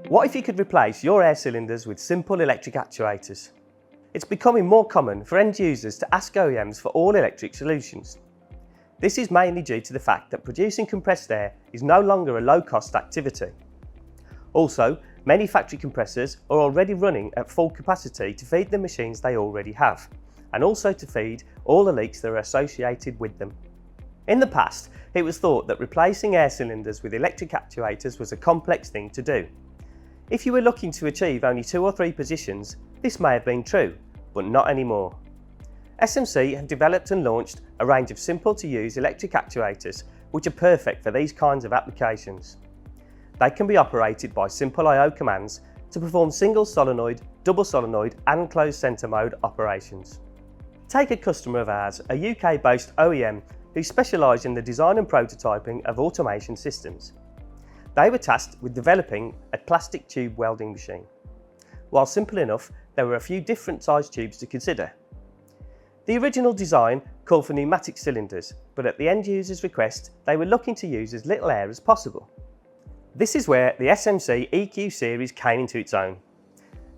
What if you could replace your air cylinders with simple electric actuators? It's becoming more common for end users to ask OEMs for all-electric solutions. This is mainly due to the fact that producing compressed air is no longer a low-cost activity. Also, many factory compressors are already running at full capacity to feed the machines they already have, and also to feed all the leaks that are associated with them. In the past, it was thought that replacing air cylinders with electric actuators was a complex thing to do. If you were looking to achieve only 2 or 3 positions, this may have been true, but not anymore. SMC have developed and launched a range of simple to use electric actuators which are perfect for these kinds of applications. They can be operated by simple I/O commands to perform single solenoid, double solenoid and closed centre mode operations. Take a customer of ours, a UK-based OEM who specialise in the design and prototyping of automation systems. They were tasked with developing a plastic tube welding machine. While simple enough, there were a few different size tubes to consider. The original design called for pneumatic cylinders, but at the end user's request, they were looking to use as little air as possible. This is where the SMC EQ series came into its own.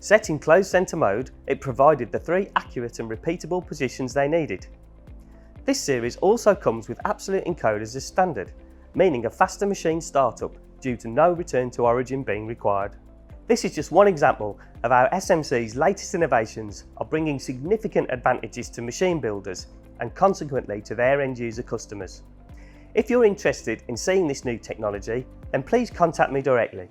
Set in closed centre mode, it provided the 3 accurate and repeatable positions they needed. This series also comes with absolute encoders as standard, meaning a faster machine startup due to no return to origin being required. This is just one example of how SMC's latest innovations are bringing significant advantages to machine builders and consequently to their end user customers. If you're interested in seeing this new technology, then please contact me directly.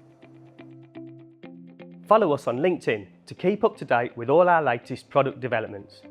Follow us on LinkedIn to keep up to date with all our latest product developments.